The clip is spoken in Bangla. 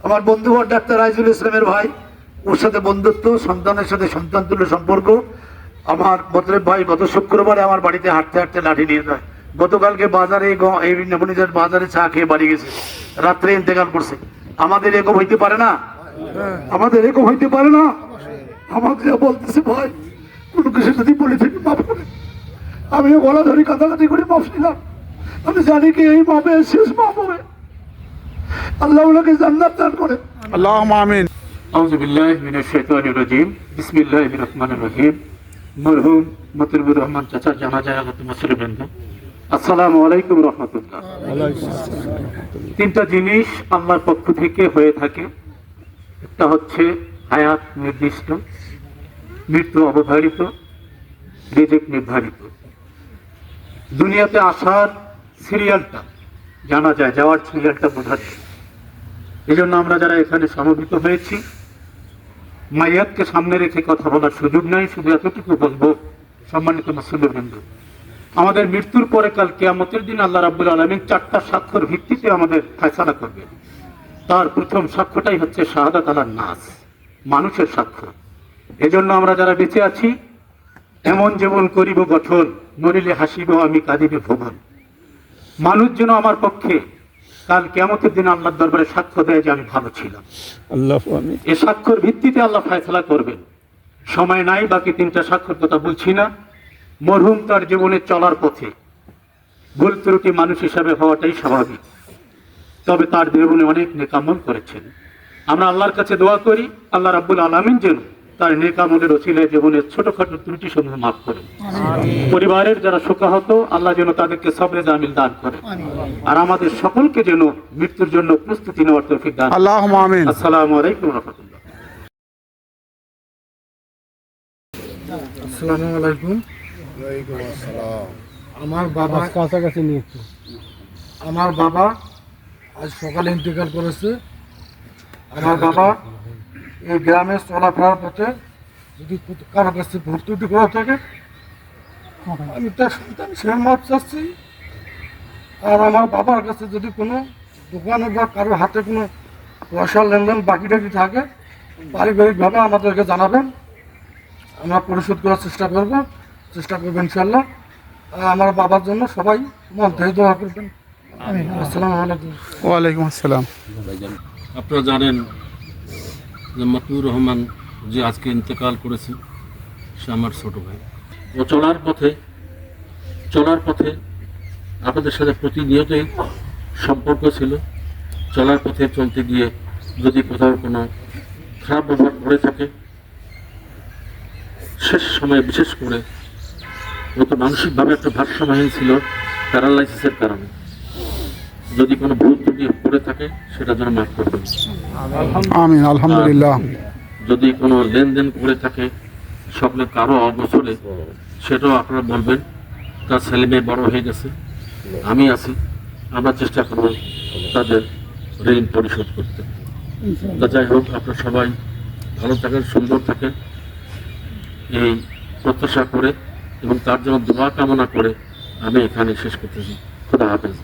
আমার বন্ধু ডাক্তার রাইজুল ইসলামের ভাই, ওর সাথে বন্ধুত্ব, সন্তানের সাথে সন্তান তুল্য সম্পর্ক। আমার বদলেব ভাই গত শুক্রবারে আমার বাড়িতে হাঁটতে হাঁটতে লাঠি নিয়ে যায়। গতকালকে বাজারে এই নবনীজার বাজারে চা খেয়ে বাড়ি গেছে, রাত্রে ইন্তেকাল করছে। আমাদের এরকম হইতে পারে না, আমাদের এরকম হইতে পারে না। আমাকে বলতেছে ভাই কোনো কিছু যদি বলে থাকি মাফ করে। আমিও গলা ধরি কাঁদাকাটি করে মাফ নিলাম। আমি জানি কি এই মাপে শেষ মাপ হবে। আল্লাহ ওনাকে জান্নাত দান করে। আল্লাহুম্মা আমিন। আউযু বিল্লাহি মিনাশ শাইতানির রাজীম। বিসমিল্লাহির রহমানির রহিম। মরহুম মতিউর রহমান চাচার জানাজায় আগত মুসলিমবৃন্দ, আসসালামু আলাইকুম রাহমাতুল্লাহ। তিনটা জিনিস আল্লাহর পক্ষ থেকে হয়ে থাকে। একটা হচ্ছে হায়াত নির্দিষ্ট, মৃত্যু অবধারিত, রিজিক নির্ধারিত। দুনিয়াতে আসার সিরিয়ালটা জানা যায়, যাওয়ার সিরিয়ালটা বোঝা যায়। এই জন্য আমরা যারা এখানে সমবেত হয়েছি, মাইয়াতকে সামনে রেখে কথা বলার সুযোগ নাই। শুধু এতটুকু বলবো, সম্মানিত মুসলিমবৃন্দ, আমাদের মৃত্যুর পরে কাল কিয়ামতের দিন আল্লাহ রাব্বুল আলামিন 4টা সাক্ষ্যর ভিত্তিতে আমাদের ফয়সালা করবেন। তার প্রথম সাক্ষ্যটাই হচ্ছে শাহাদাত আলান নাস, মানুষের সাক্ষ্য। এজন্য আমরা যারা বেঁচে আছি, এমন জীবন করিব গঠন, মরিলে হাসিব আমি কাঁদিবে ভুবন। মানুষ যেন আমার পক্ষে কাল কিয়ামতের দিন আল্লাহর দরবারে সাক্ষ্য দেয় যে আমি ভালো ছিলাম। এই সাক্ষ্যর ভিত্তিতে আল্লাহ ফয়সালা করবেন। সময় নাই, বাকি 3টা সাক্ষ্যর কথা বলছি না। মরহুম তার জীবনে চলার পথে ভুল ত্রুটি মানুষ হিসাবে হওয়াটাই স্বাভাবিক, তবে তার জীবনে অনেক নেক আমল করেছেন। আমরা আল্লাহর কাছে দোয়া করি আল্লাহ রাব্বুল আলামিন যেন তার নেক আমলের ওসিলায় জীবনের ছোটখাটো ত্রুটি সমূহ মাফ করেন। পরিবারের যারা শোকাহত, আল্লাহ যেন তাদেরকে সবরে জামিল দান করেন। আর আমাদের সকলকে যেন মৃত্যুর জন্য প্রস্তুতি নেওয়ার তৌফিক দান। আল্লাহুম্মা আমিন। আসসালামু আলাইকুম ওয়া রাহমাতুল্লাহ। আসসালামু আলাইকুম। আমার বাবা কাছাকাছি নিয়ে, আমার বাবা আজ সকালে ইন্তেকাল করেছে। আমার বাবা এই গ্রামে চলাফেরার পথে যদি কারো কাছে ভুল ত্রুটি করা থাকে, আমি তার সন্তান সে মাপ চাচ্ছি। আর আমার বাবার কাছে যদি কোনো দোকানে বা কারো হাতে কোনো পয়সার লেনদেন বাকি টাকি থাকে, পারিবারিকভাবে আমাদেরকে জানাবেন, আমরা পরিশোধ করার চেষ্টা করবো ইনশাল্লাহ। আমার বাবার জন্য সবাই মন থেকে দোয়া করবেন। আসসালামু আলাইকুম। ওয়ালাইকুম আসসালাম। আপনারা জানেন যে মতিউর রহমান যে আজকে ইন্তেকাল করেছে, সে আমার ছোট ভাই। ও চলার পথে আপনাদের সাথে প্রতিনিয়তই সম্পর্ক ছিল। চলার পথে চলতে গিয়ে যদি কোথাও কোনো খারাপ ব্যবহার করে থাকে, শেষ সময়ে বিশেষ করে ও তো মানসিকভাবে একটা ভারসাম্যহীন ছিল প্যারালাইসিসের কারণে। যদি কোনো ভুল ত্রুটি করে থাকে সেটা যেন মাফ করবেন। আমিন। আলহামদুলিল্লাহ। যদি কোনো লেনদেন করে থাকে সকলে কারো অবসরে, সেটাও আপনারা বলবেন। তার ছেলে মেয়ে বড় হয়ে গেছে, আমি আছি, আমরা চেষ্টা করব তাদের ঋণ পরিশোধ করতে। তা যাই হোক, আপনারা সবাই ভালো থাকেন, সুন্দর থাকেন, এই প্রত্যাশা করে এবং তার জন্য দোয়া কামনা করে আমি এখানে শেষ করতেছি। খোদা হাফেজ।